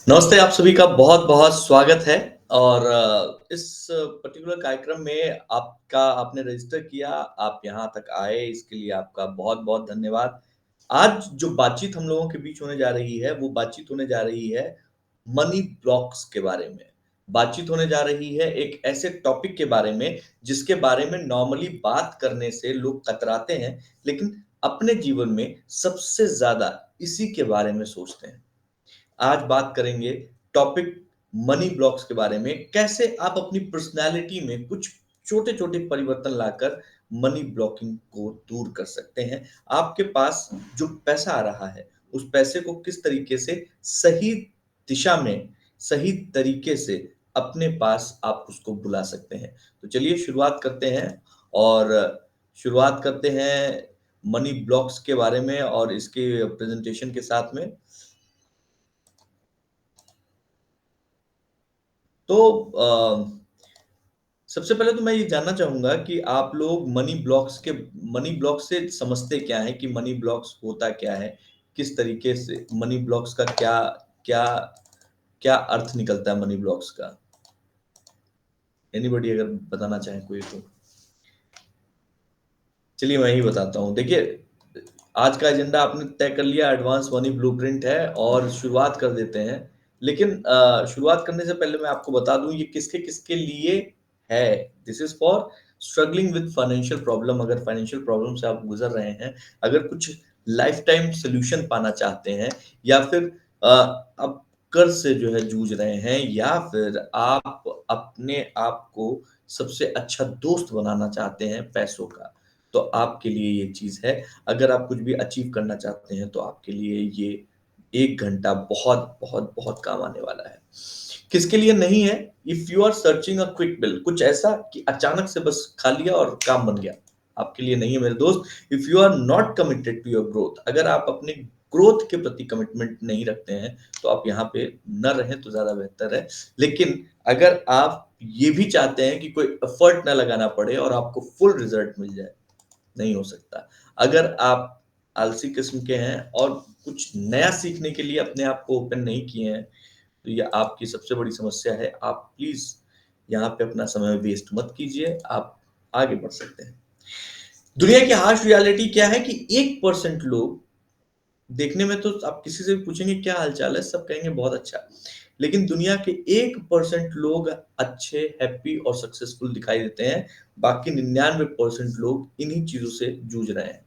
नमस्ते, आप सभी का बहुत-बहुत स्वागत है और इस पर्टिकुलर कार्यक्रम में आपने रजिस्टर किया, आप यहाँ तक आए, इसके लिए आपका बहुत-बहुत धन्यवाद। आज जो बातचीत हम लोगों के बीच होने जा रही है, वो बातचीत होने जा रही है मनी ब्लॉक्स के बारे में। बातचीत होने जा रही है एक ऐसे टॉपिक के बारे में, जिसके बारे में नॉर्मली बात करने से लोग कतराते हैं, लेकिन अपने जीवन में सबसे ज़्यादा इसी के बारे में सोचते हैं। आज बात करेंगे टॉपिक मनी ब्लॉक्स के बारे में। कैसे आप अपनी पर्सनैलिटी में कुछ छोटे-छोटे परिवर्तन लाकर मनी ब्लॉकिंग को दूर कर सकते हैं। आपके पास जो पैसा आ रहा है, उस पैसे को किस तरीके से सही दिशा में, सही तरीके से अपने पास आप उसको बुला सकते हैं। तो चलिए शुरुआत करते हैं और शुरुआत करते हैं मनी ब्लॉक्स के बारे में और इसके प्रेज़ेंटेशन के साथ में। तो सबसे पहले तो मैं ये जानना चाहूँगा कि आप लोग मनी ब्लॉक से समझते क्या हैं कि मनी ब्लॉक्स होता क्या है? किस तरीके से मनी ब्लॉक्स का क्या क्या क्या अर्थ निकलता है मनी ब्लॉक्स का? एनीबॉडी अगर बताना चाहे कोई तो? चलिए मैं ही बताता हूँ। देखिए, आज का एजेंडा आपने तय कर लिया एडवांस मनी ब्लूप्रिंट है और शुरुआत कर देते हैं। लेकिन शुरुआत करने से पहले मैं आपको बता दूँ ये किसके-किसके लिए है। This is for struggling with financial problem अगर फाइनेंशियल प्रॉब्लम से आप गुज़र रहे हैं, अगर कुछ लाइफ टाइम सॉल्यूशन पाना चाहते हैं या फिर आप कर्ज़ से जो है जूझ रहे हैं या फिर आप अपने आप को सबसे अच्छा दोस्त बनाना चाहते हैं पैसों का। तो आपके लिए ये चीज़ है। अगर आप कुछ भी अचीव करना चाहते हैं, तो आपके लिए ये 1 घंटा बहुत, बहुत, बहुत काम आने वाला है। किसके लिए नहीं है? If you are searching a quick bill कुछ ऐसा कि अचानक से बस खा लिया और काम बन गया। आपके लिए नहीं है मेरे दोस्त। If you are not committed to your growth अगर आप अपने ग्रोथ के प्रति कमिटमेंट नहीं रखते हैं, तो आप यहाँ पे ना रहें तो ज़्यादा बेहतर है। लेकिन अगर आप ये भी चाहते हैं कि कोई एफर्ट ना लगाना पड़े और आपको फुल रिज़ल्ट मिल जाए, नहीं हो सकता। अगर आप आलसी किस्म के हैं और कुछ नया सीखने के लिए अपने आप को ओपन नहीं किए हैं, तो ये आपकी सबसे बड़ी समस्या है। आप प्लीज़ यहाँ पे अपना समय वेस्ट मत कीजिए, आप आगे बढ़ सकते हैं। दुनिया की हार्श रियलिटी क्या है कि 1% लोग देखने में तो आप किसी से भी पूछेंगे क्या हाल-चाल है, सब कहेंगे बहुत अच्छा। लेकिन दुनिया के 1% लोग अच्छे, हैप्पी और सक्सेसफुल दिखाई देते हैं, बाकी 99% लोग इन्हीं चीज़ों से जूझ रहे हैं।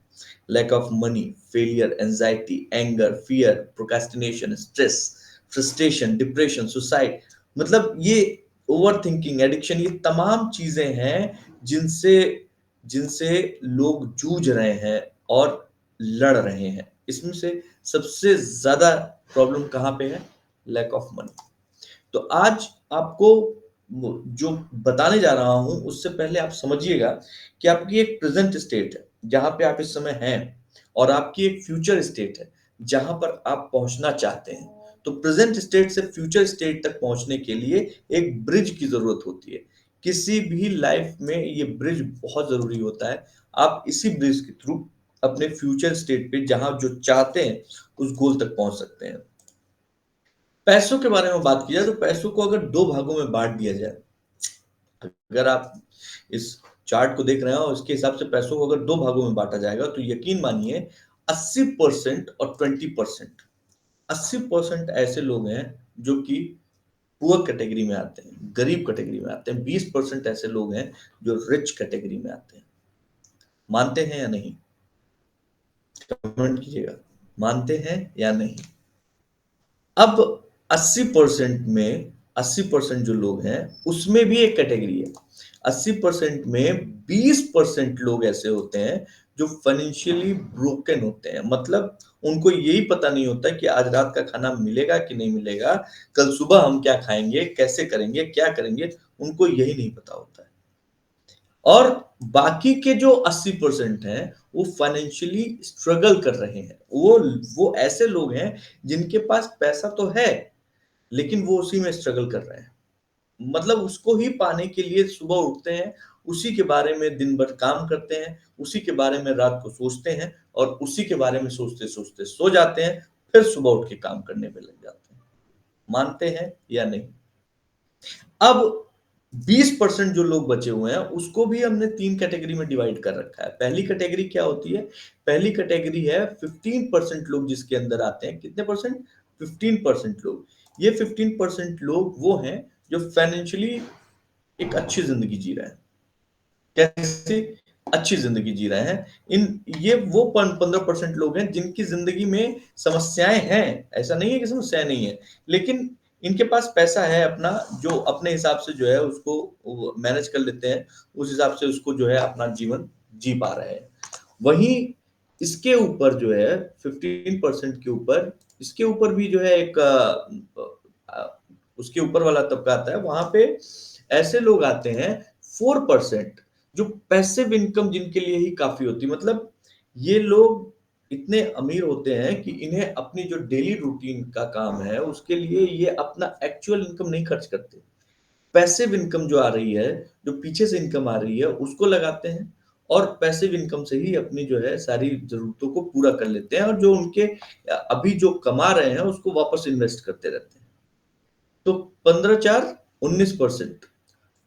Lack of money, failure, anxiety, anger, fear, procrastination, stress, frustration, depression, suicide मतलब ये ओवरथिंकिंग, एडिक्शन ये तमाम चीज़ें हैं जिनसे जिनसे लोग जूझ रहे हैं और लड़ रहे हैं। इसमें से सबसे ज़्यादा प्रॉब्लम कहाँ पे है? Lack of money. तो आज आपको वो जो बताने जा रहा हूँ, उससे पहले आप समझिएगा कि आपकी एक प्रेज़ेंट स्टेट है, जहाँ पे आप इस समय हैं और आपकी एक फ्यूचर स्टेट है, जहाँ पर आप पहुँचना चाहते हैं। तो प्रेज़ेंट स्टेट से फ्यूचर स्टेट तक पहुँचने के लिए एक ब्रिज की ज़रूरत होती है। किसी भी लाइफ़ में ये ब्रिज बहुत ज़रूरी होता है। आप इसी ब्रिज के थ्रू अपने फ्यूचर स्टेट पे जहाँ जो चाहते हैं, उस गोल तक पहुँच सकते हैं। पैसों के बारे में बात की जाए तो पैसों को अगर 2 भागों में बाँट दिया जाए, अगर आप इस चार्ट को देख रहे हैं और उसके हिसाब से पैसों को अगर 2 भागों में बाँटा जाएगा तो यकीन मानिए 80% और 20% 80% ऐसे लोग हैं जो कि पुअर कैटेगरी में आते हैं, गरीब कैटेगरी में आते हैं, 20% ऐसे लोग हैं जो रिच कैटेगरी में आते हैं। मानते हैं या नहीं? कमेंट कीजिएगा, मानते हैं या नहीं? अब 80% में 80% जो लोग हैं, उसमें भी एक कैटेगरी है। 80% में 20% लोग ऐसे होते हैं, जो फाइनेंशियली ब्रोकन होते हैं। मतलब उनको यही पता नहीं होता कि आज रात का खाना मिलेगा कि नहीं मिलेगा, कल सुबह हम क्या खाएँगे, कैसे करेंगे, क्या करेंगे, उनको यही नहीं पता होता है। और बाकी के जो 80% हैं, वो फाइनेंशियली स्ट्रगल कर रहे हैं। वो ऐसे लोग हैं, जिनके पास पैसा तो है, लेकिन वो उसी में स्ट्रगल कर रहे हैं। मतलब उसको ही पाने के लिए सुबह उठते हैं, उसी के बारे में दिन भर काम करते हैं, उसी के बारे में रात को सोचते हैं और उसी के बारे में सोचते-सोचते सो जाते हैं, फिर सुबह उठ के काम करने पे लग जाते हैं। मानते हैं या नहीं? अब 20% जो लोग बचे हुए हैं, उसको भी हमने 3 कैटेगरी में डिवाइड कर रखा है। पहली कैटेगरी क्या होती है? पहली कैटेगरी है 15% लोग जिसके अंदर आते हैं। कितने परसेंट? 15% लोग। ये 15% लोग वो हैं जो फाइनेंशियली एक अच्छी ज़िंदगी जी रहे हैं। कैसी? अच्छी ज़िंदगी जी रहे हैं। ये वो 15% लोग हैं जिनकी ज़िंदगी में समस्याएँ हैं, ऐसा नहीं है कि समस्याएँ नहीं है, लेकिन इनके पास पैसा है अपना, जो अपने हिसाब से जो है उसको वो मैनेज कर लेते हैं, उस हिसाब से उसको जो है अपना जीवन जी पा रहे हैं। वहीं इसके ऊपर जो है 15% के ऊपर, इसके ऊपर भी जो है एक उसके ऊपर वाला तबका आता है, वहाँ पे ऐसे लोग आते हैं 4% जो पैसिव इनकम जिनके लिए ही काफ़ी होती है। मतलब ये लोग इतने अमीर होते हैं कि इन्हें अपनी जो डेली रूटीन का काम है, उसके लिए ये अपना एक्चुअल इनकम नहीं खर्च करते। पैसिव इनकम जो आ रही है, जो पीछे से इनकम आ रही है, उसको लगाते हैं और पैसिव इनकम से ही अपनी जो है सारी ज़रूरतों को पूरा कर लेते हैं और जो उनके अभी जो कमा रहे हैं, उसको वापस इन्वेस्ट करते रहते हैं। तो 15-4 19%।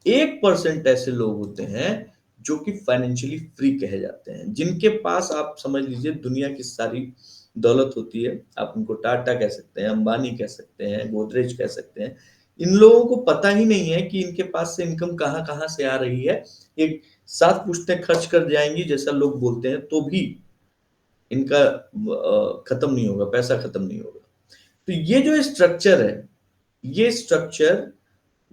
1% ऐसे लोग होते हैं जो कि फाइनेंशियली फ्री कहे जाते हैं, जिनके पास आप समझ लीजिए दुनिया की सारी दौलत होती है। आप उनको टाटा कह सकते हैं, अंबानी कह सकते हैं, गोदरेज कह सकते हैं। इन लोगों को पता ही नहीं है कि इनके पास से इनकम कहाँ-कहाँ से आ रही है। एक सात पुश्तें खर्च कर जाएँगी जैसा लोग बोलते हैं, तो भी इनका खत्म नहीं होगा, पैसा खत्म नहीं होगा। तो ये जो स्ट्रक्चर है, ये स्ट्रक्चर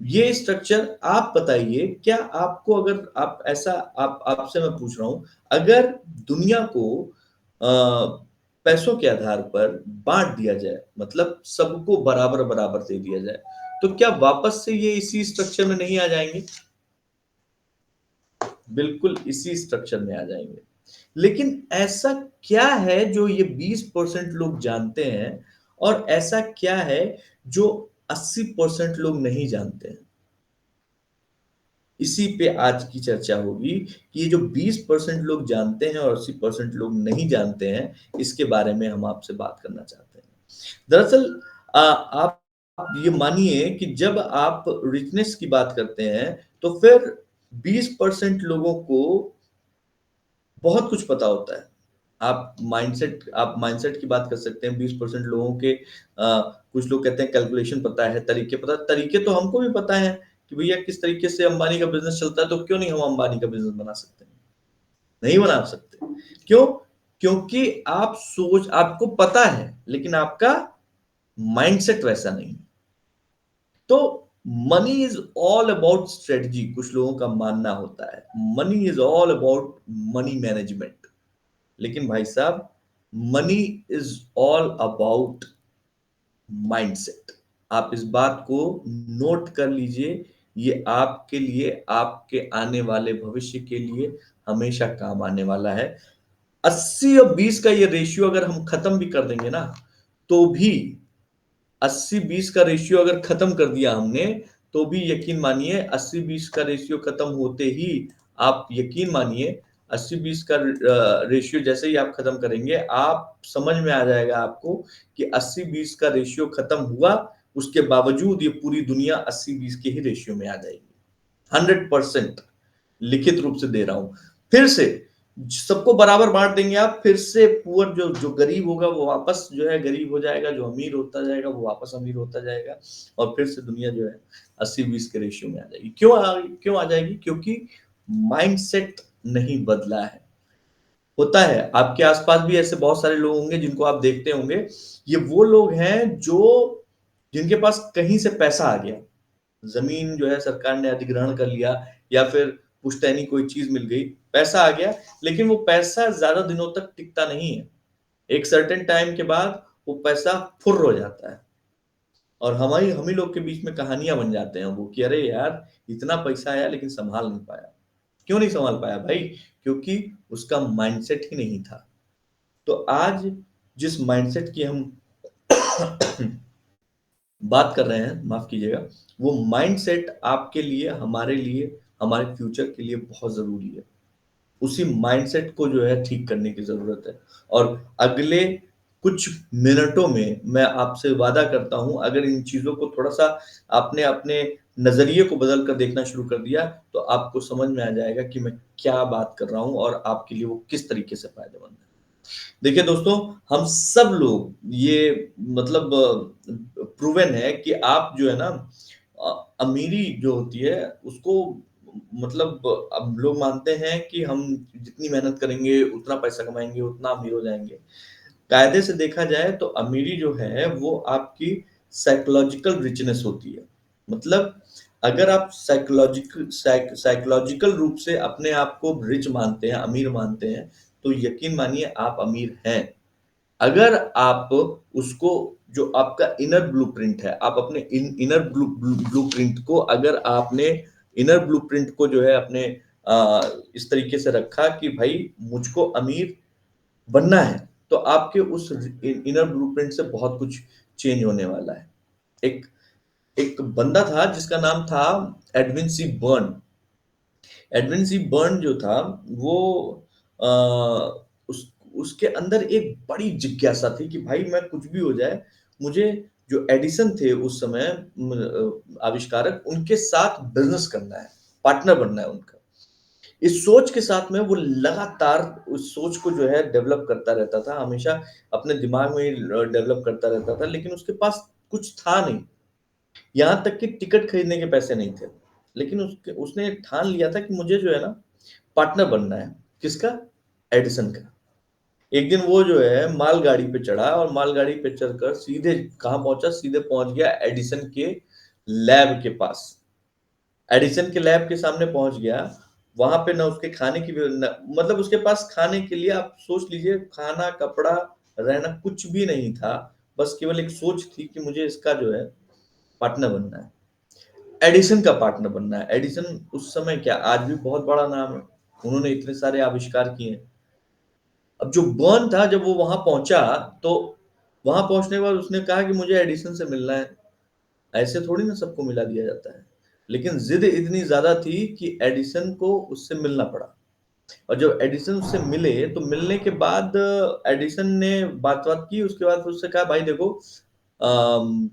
ये स्ट्रक्चर आप बताइए, क्या आपको अगर आप ऐसा आप आपसे मैं पूछ रहा हूँ, अगर दुनिया को पैसों के आधार पर बाँट दिया जाए, मतलब सबको बराबर-बराबर दे दिया जाए, तो क्या वापस से ये इसी स्ट्रक्चर में नहीं आ जाएँगे? बिल्कुल इसी स्ट्रक्चर में आ जाएँगे। लेकिन ऐसा क्या है जो ये 20% लोग जानते हैं और ऐसा क्या है जो 80% लोग नहीं जानते हैं? इसी पे आज की चर्चा होगी कि ये जो 20% लोग जानते हैं और 80% लोग नहीं जानते हैं, इसके बारे में हम आपसे बात करना चाहते हैं। दरअसल आप ये मानिए कि जब आप रिचनेस की बात करते हैं, तो फिर 20% लोगों को बहुत कुछ पता होता है। आप माइंडसेट की बात कर सकते हैं, 20% लोगों के कुछ लोग कहते हैं कैलकुलेशन पता है, तरीके पता है। तरीके तो हमको भी पता है कि भैया किस तरीके से अंबानी का बिज़नेस चलता है, तो क्यों नहीं हम अंबानी का बिज़नेस बना सकते हैं? नहीं बना सकते। क्यों? क्योंकि आपको पता है, लेकिन आपका माइंडसेट वैसा नहीं है। तो money is all about strategy, कुछ लोगों का मानना होता है। Money is all about money management. लेकिन भाई साहब, money is all about mindset. आप इस बात को नोट कर लीजिए, ये आपके लिए, आपके आने वाले भविष्य के लिए हमेशा काम आने वाला है। 80 और 20 का ये रेशियो अगर हम खत्म भी कर देंगे ना, तो भी 80-20 का रेशियो अगर खत्म कर दिया हमने, तो भी यकीन मानिए 80-20 का रेशियो खत्म होते ही आप यकीन मानिए 80-20 का रेशियो जैसे ही आप खत्म करेंगे, आप समझ में आ जाएगा आपको कि 80-20 का रेशियो खत्म हुआ, उसके बावजूद ये पूरी दुनिया 80-20 के ही रेशियो में आ जाएगी। 100% लिखित रूप से दे रहा हूं। फिर से सबको बराबर बांट देंगे आप, फिर से पुअर जो जो गरीब होगा वो वापस जो है गरीब हो जाएगा, जो अमीर होता जाएगा वो वापस अमीर होता जाएगा और फिर से दुनिया जो है 80-20 के रेशियो में आ जाएगी। क्यों आ जाएगी? क्योंकि माइंडसेट नहीं बदला है। होता है, आपके आसपास भी ऐसे बहुत सारे लोग होंगे जिनको आप देखते होंगे। ये वो लोग हैं जो जिनके पास कहीं से पैसा आ गया, ज़मीन जो है सरकार ने अधिग्रहण कर लिया या फिर पुश्तैनी कोई चीज़ मिल गई, पैसा आ गया, लेकिन वो पैसा ज़्यादा दिनों तक टिकता नहीं है। एक सर्टेन टाइम के बाद वो पैसा फुर्र हो जाता है और हम ही लोग के बीच में कहानियाँ बन जाते हैं वो कि अरे यार! इतना पैसा आया लेकिन सँभाल नहीं पाया। क्यों नहीं सँभाल पाया भाई? क्योंकि उसका माइंडसेट ही नहीं था। तो आज जिस माइंडसेट की हम बात कर रहे हैं, माफ़ कीजिएगा, वो माइंडसेट आपके लिए, हमारे लिए, हमारे फ्यूचर के लिए बहुत ज़रूरी है। उसी माइंडसेट को जो है ठीक करने की ज़रूरत है और अगले कुछ मिनटों में मैं आपसे वादा करता हूँ, अगर इन चीज़ों को थोड़ा-सा आपने अपने नज़रिए को बदल कर देखना शुरू कर दिया, तो आपको समझ में आ जाएगा कि मैं क्या बात कर रहा हूँ और आपके लिए वो किस तरीके से फ़ायदेमंद है। देखिए दोस्तों, हम सब लोग ये मतलब प्रूवन है कि आप जो है ना अमीरी जो होती है उसको मतलब अब लोग मानते हैं कि हम जितनी मेहनत करेंगे, उतना पैसा कमाएँगे, उतना अमीर हो जाएँगे। कायदे से देखा जाए तो अमीरी जो है वो आपकी साइकोलॉजिकल रिचनेस होती है। मतलब अगर आप साइकोलॉजिकल रूप से अपने आप को रिच मानते हैं, अमीर मानते हैं, तो यकीन मानिए आप अमीर हैं। अगर आप उसको जो आपका इनर ब्लूप्रिंट है, आप अपने इनर ब्लूप्रिंट को अगर आपने इनर ब्लूप्रिंट को जो है अपने इस तरीके से रखा कि भाई मुझको अमीर बनना है, तो आपके उस इनर ब्लूप्रिंट से बहुत कुछ चेंज होने वाला है। एक एक बंदा था जिसका नाम था Edwin C Barnes. Edwin C Barnes जो था वो अ, उस उसके अंदर एक बड़ी जिज्ञासा थी कि भाई मैं कुछ भी हो जाए, मुझे जो एडिसन थे उस समय आविष्कारक उनके साथ बिज़नेस करना है, पार्टनर बनना है उनका। इस सोच के साथ में वो लगातार उस सोच को जो है डेवलप करता रहता था, हमेशा अपने दिमाग में ही डेवलप करता रहता था, लेकिन उसके पास कुछ था नहीं। यहाँ तक कि टिकट खरीदने के पैसे नहीं थे। लेकिन उसके उसने ठान लिया था कि मुझे जो है ना पार्टनर बनना है। किसका? एडिसन का। एक दिन वो जो है मालगाड़ी पे चढ़ा और मालगाड़ी पे चढ़कर सीधे कहाँ पहुँचा? सीधे पहुँच गया एडिसन के लैब के पास। एडिसन के लैब के सामने पहुँच गया, वहाँ पे ना उसके खाने की व्य न मतलब उसके पास खाने के लिए आप सोच लीजिए खाना, कपड़ा, रहना कुछ भी नहीं था। बस केवल एक सोच थी कि मुझे इसका जो है पार्टनर बनना है। एडिसन का पार्टनर बनना है। एडिसन उस समय क्या आज भी बहुत बड़ा नाम है। उन्होंने इतने सारे आविष्कार किए हैं। अब जो बर्न था जब वो वहाँ पहुँचा तो वहाँ पहुँचने के बाद उसने कहा कि मुझे एडिसन से मिलना है। ऐसे थोड़ी ना सबको मिला दिया जाता है। लेकिन ज़िद इतनी ज़्यादा थी कि एडिसन को उससे मिलना पड़ा और जब एडिसन उससे मिले तो मिलने के बाद एडिसन ने बात-वात की उसके बाद फिर उससे कहा भाई देखो अम,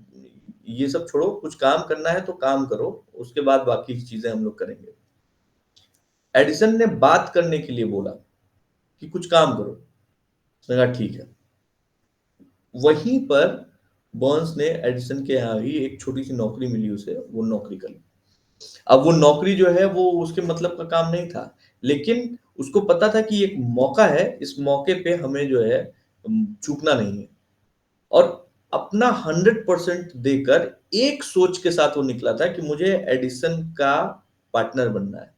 ये सब छोड़ो कुछ काम करना है तो काम करो, उसके बाद बाकी की चीज़ें हम लोग करेंगे। एडिसन ने बात करने के लिए बोला कि कुछ काम करो। उसने कहा ठीक है। वहीं पर बर्न्स ने एडिसन के यहाँ ही एक छोटी-सी नौकरी मिली उसे, वो नौकरी कर ली। अब वो नौकरी जो है वो उसके मतलब का काम नहीं था, लेकिन उसको पता था कि एक मौका है, इस मौके पे हमें जो है चूकना नहीं है और अपना 100% देकर एक सोच के साथ वो निकला था कि मुझे एडिसन का पार्टनर बनना है।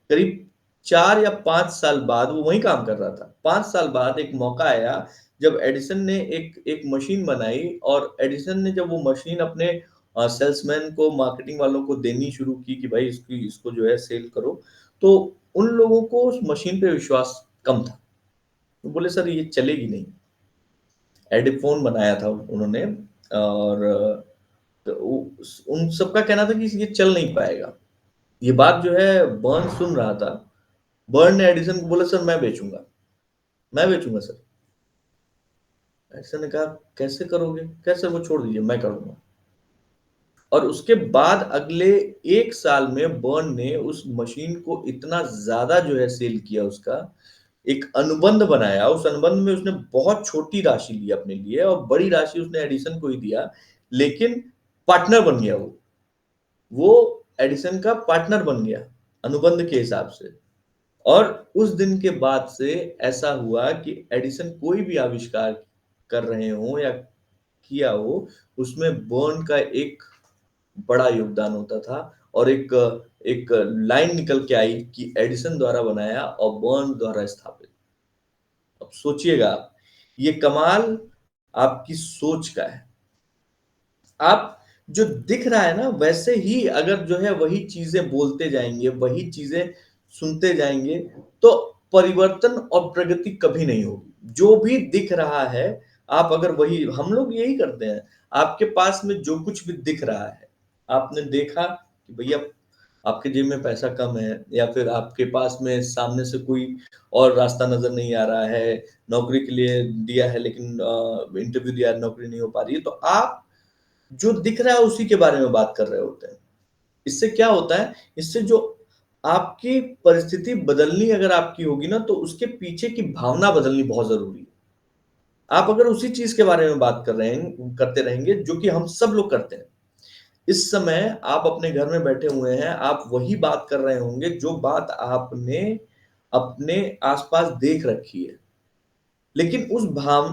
करीब 4 या 5 साल बाद वो वहीं काम कर रहा था। 5 साल बाद एक मौका आया जब एडिसन ने एक एक मशीन बनाई और एडिसन ने जब वो मशीन अपने सेल्समैन को, मार्केटिंग वालों को देनी शुरू की कि भाई इसको जो है सेल करो, तो उन लोगों को उस मशीन पे विश्वास कम था। वो बोले सर ये चलेगी नहीं। एडिफ़ोन बनाया था उन्होंने और तो उन सबका कहना था कि ये चल नहीं पाएगा। ये बात जो है बर्न सुन रहा था। बर्न ने एडिसन को बोला सर मैं बेचूँगा सर। एडिसन ने कहा कैसे करोगे? कैसे वो छोड़ दीजिए मैं करूँगा। और उसके बाद अगले 1 साल में बर्न ने उस मशीन को इतना ज़्यादा जो है सेल किया उसका, एक अनुबंध बनाया, उस अनुबंध में उसने बहुत छोटी राशि ली अपने लिए और बड़ी राशि उसने एडिसन को ही दिया, लेकिन पार्टनर बन गया वो। वो एडिसन का पार्टनर बन गया, अनुबंध के हिसाब से। और उस दिन के बाद से ऐसा हुआ कि एडिसन कोई भी आविष्कार कर रहे हों या किया हो, उसमें बर्न का एक बड़ा योगदान होता था और एक एक लाइन निकल के आई कि एडिसन द्वारा बनाया और बर्न द्वारा स्थापित। अब सोचिएगा आप, ये कमाल आपकी सोच का है। आप जो दिख रहा है ना वैसे ही अगर जो है वही चीज़ें बोलते जाएँगे, वही चीज़ें सुनते जाएँगे, तो परिवर्तन और प्रगति कभी नहीं होगी। जो भी दिख रहा है, आप अगर वही हम लोग यही करते हैं, आपके पास में जो कुछ भी दिख रहा है, आपने देखा कि भैया आपके जेब में पैसा कम है या फिर आपके पास में सामने से कोई और रास्ता नज़र नहीं आ रहा है, नौकरी के लिए दिया है लेकिन इंटरव्यू दिया है, नौकरी नहीं हो पा रही है, तो आप जो दिख रहा है उसी के बारे में बात कर रहे होते हैं। इससे क्या होता है, इससे जो आपकी परिस्थिति बदलनी अगर आपकी होगी ना, तो उसके पीछे की भावना बदलनी बहुत ज़रूरी है। आप अगर उसी चीज़ के बारे में बात करते रहेंगे, जो कि हम सब लोग करते हैं। इस समय आप अपने घर में बैठे हुए हैं, आप वही बात कर रहे होंगे, जो बात आपने अपने आस-पास देख रखी है। लेकिन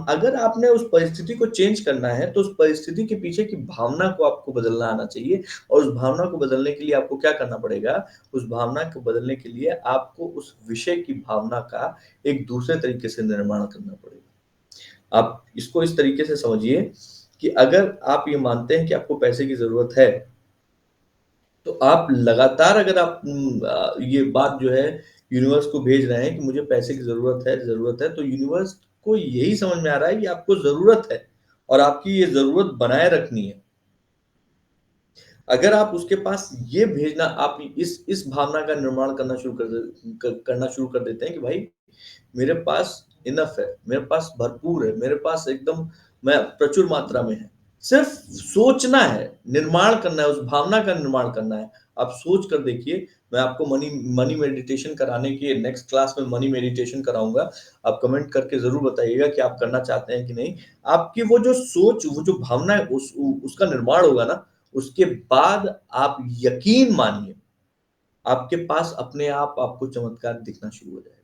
अगर आपने उस परिस्थिति को चेंज करना है, तो उस परिस्थिति के पीछे की भावना को आपको बदलना आना चाहिए और उस भावना को बदलने के लिए आपको क्या करना पड़ेगा? उस भावना को बदलने के लिए आपको उस विषय की भावना का एक दूसरे तरीके से निर्माण करना पड़ेगा। आप इसको इस तरीके से समझिए कि अगर आप ये मानते हैं कि आपको पैसे की ज़रूरत है, तो आप लगातार अगर आप ये बात जो है यूनिवर्स को भेज रहे हैं कि मुझे पैसे की ज़रूरत है, तो यूनिवर्स को यही समझ में आ रहा है कि आपको ज़रूरत है और आपकी ये ज़रूरत बनाए रखनी है। अगर आप उसके पास ये भेजना आप इस भावना का निर्माण करना शुरू कर देते हैं कि भाई मेरे पास इनफ है, मेरे पास भरपूर है, मेरे पास एकदम मैं प्रचुर मात्रा में है। सिर्फ सोचना है, निर्माण करना है, उस भावना का निर्माण करना है। आप सोच कर देखिए, मैं आपको मनी मनी मेडिटेशन कराने की नेक्स्ट क्लास में मनी मेडिटेशन कराऊँगा। आप कमेंट करके ज़रूर बताइएगा कि आप करना चाहते हैं कि नहीं। आपकी वो जो सोच, वो जो भावना है उसका निर्माण होगा ना, उसके बाद आप यकीन मानिए, आपके पास अपने आप आपको चमत्कार दिखना शुरू हो जाएगा।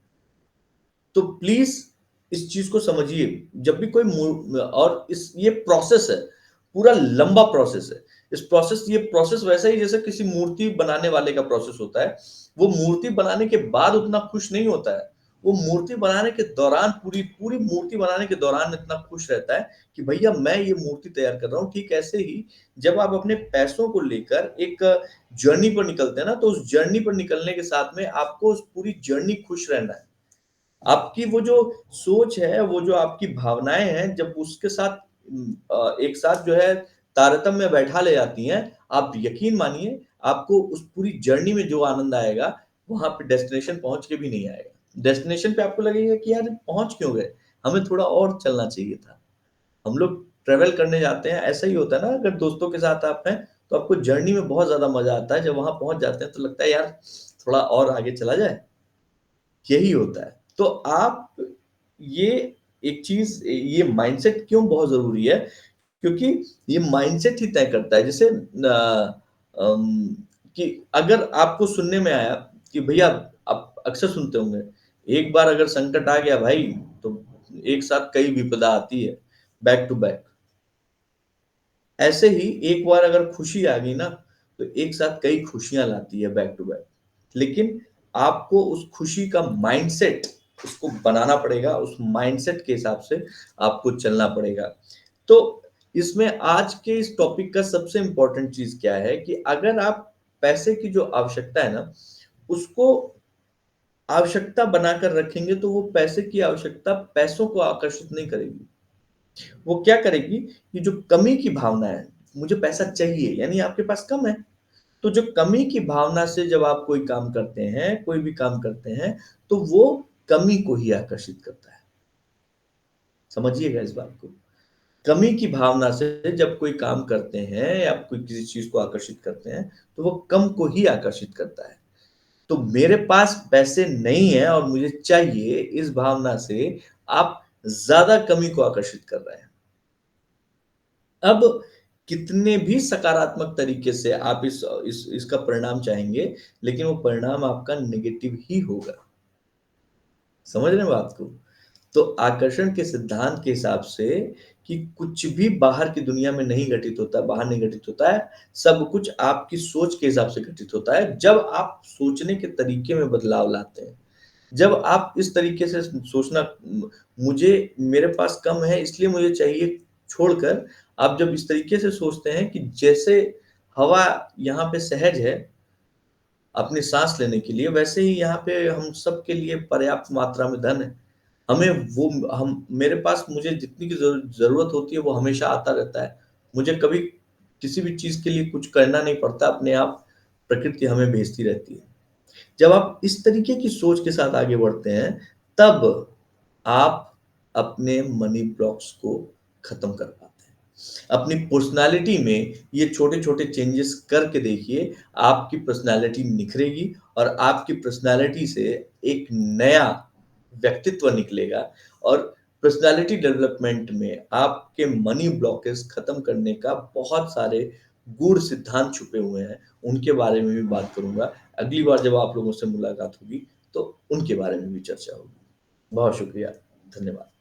तो प्लीज़ इस चीज़ को समझिए, जब भी कोई और इस ये प्रोसेस है, पूरा लंबा प्रोसेस है। ये प्रोसेस वैसा ही जैसे किसी मूर्ति बनाने वाले का प्रोसेस होता है। वो मूर्ति बनाने के बाद उतना खुश नहीं होता है। वो मूर्ति बनाने के दौरान पूरी पूरी मूर्ति बनाने के दौरान इतना खुश रहता है कि भैया मैं ये मूर्ति तैयार कर रहा हूँ। ठीक ऐसे ही जब आप अपने पैसों को लेकर एक जर्नी पर निकलते हैं ना, तो उस जर्नी पर निकलने के साथ में आपको उस पूरी जर्नी खुश रहना है। आपकी वो जो सोच है, वो जो आपकी भावनाएँ हैं, जब उसके साथ एक साथ जो है तारतम्य में बैठा ले जाती हैं, आप यकीन मानिए आपको उस पूरी जर्नी में जो आनंद आएगा, वहाँ पे डेस्टिनेशन पहुँच के भी नहीं आएगा। डेस्टिनेशन पे आपको लगेगा कि यार पहुँच क्यों गए? हमें थोड़ा और चलना चाहिए था। हम लोग ट्रैवल करने जाते हैं, ऐसा ही होता है ना अगर दोस्तों के साथ आप हैं, तो आपको जर्नी में बहुत ज़्यादा मज़ा आता है। जब वहाँ पहुँच जाते हैं तो लगता है यार थोड़ा और आगे चला जाए। यही होता है। तो आप ये एक चीज़ ये माइंडसेट क्यों बहुत ज़रूरी है? क्योंकि ये माइंडसेट ही तय करता है। जैसे अम, कि अगर आपको सुनने में आया कि भैया आप अक्सर सुनते होंगे, एक बार अगर संकट आ गया भाई, तो एक साथ कई विपदा आती है, बैक टू बैक। ऐसे ही एक बार अगर खुशी आ गई ना, तो एक साथ कई खुशियाँ लाती है बैक टू बैक। लेकिन आपको उस खुशी का माइंडसेट उसको बनाना पड़ेगा, उस माइंडसेट के हिसाब से आपको चलना पड़ेगा। तो इसमें आज के इस टॉपिक का सबसे इम्पोर्टेंट चीज़ क्या है कि अगर आप पैसे की जो आवश्यकता है ना, उसको आवश्यकता बनाकर रखेंगे, तो वो पैसे की आवश्यकता पैसों को आकर्षित नहीं करेगी। वो क्या करेगी कि जो कमी की भावना है, मुझे पैसा चाहिए यानी आपके पास कम है, तो जो कमी की भावना से जब आप कोई काम करते हैं, कोई भी काम करते हैं, तो वो कमी को ही आकर्षित करता है। समझिएगा इस बात को। कमी की भावना से जब कोई काम करते हैं या कोई किसी चीज़ को आकर्षित करते हैं, तो वो कम को ही आकर्षित करता है। तो मेरे पास पैसे नहीं है और मुझे चाहिए, इस भावना से आप ज़्यादा कमी को आकर्षित कर रहे हैं। अब कितने भी सकारात्मक तरीके से आप इसका परिणाम चाहेंगे, लेकिन वो परिणाम आपका नेगेटिव ही होगा। समझ रहे हैं बात को? तो आकर्षण के सिद्धांत के हिसाब से कि कुछ भी बाहर की दुनिया में नहीं घटित होता, बाहर नहीं घटित होता है, सब कुछ आपकी सोच के हिसाब से घटित होता है, जब आप सोचने के तरीके में बदलाव लाते हैं। जब आप इस तरीके से सोचना मुझे मेरे पास कम है इसलिए मुझे चाहिए छोड़कर आप जब इस तरीके से सोचते हैं कि जैसे हवा यहाँ पे सहज है अपनी सांस लेने के लिए वैसे ही यहाँ पे हम सब के लिए पर्याप्त मात्रा में धन है। हमें वो हम मेरे पास मुझे जितनी की ज़रूरत होती है वो हमेशा आता रहता है। मुझे कभी किसी भी चीज़ के लिए कुछ करना नहीं पड़ता अपने आप प्रकृति हमें भेजती रहती है। जब आप इस तरीके की सोच के साथ आगे बढ़ते हैं, तब आप अपने मनी ब्लॉक्स को खत्म कर पाते हैं। अपनी पर्सनैलिटी में ये छोटे-छोटे चेंजेस करके देखिए, आपकी पर्सनैलिटी निखरेगी और आपकी पर्सनैलिटी से एक नया व्यक्तित्व निकलेगा और पर्सनैलिटी डेवलपमेंट में आपके मनी ब्लॉकेज खत्म करने का बहुत सारे गूढ़ सिद्धांत छुपे हुए हैं, उनके बारे में भी बात करूँगा। अगली बार जब आप लोगों से मुलाकात होगी, तो उनके बारे में भी चर्चा होगी। बहुत शुक्रिया, धन्यवाद।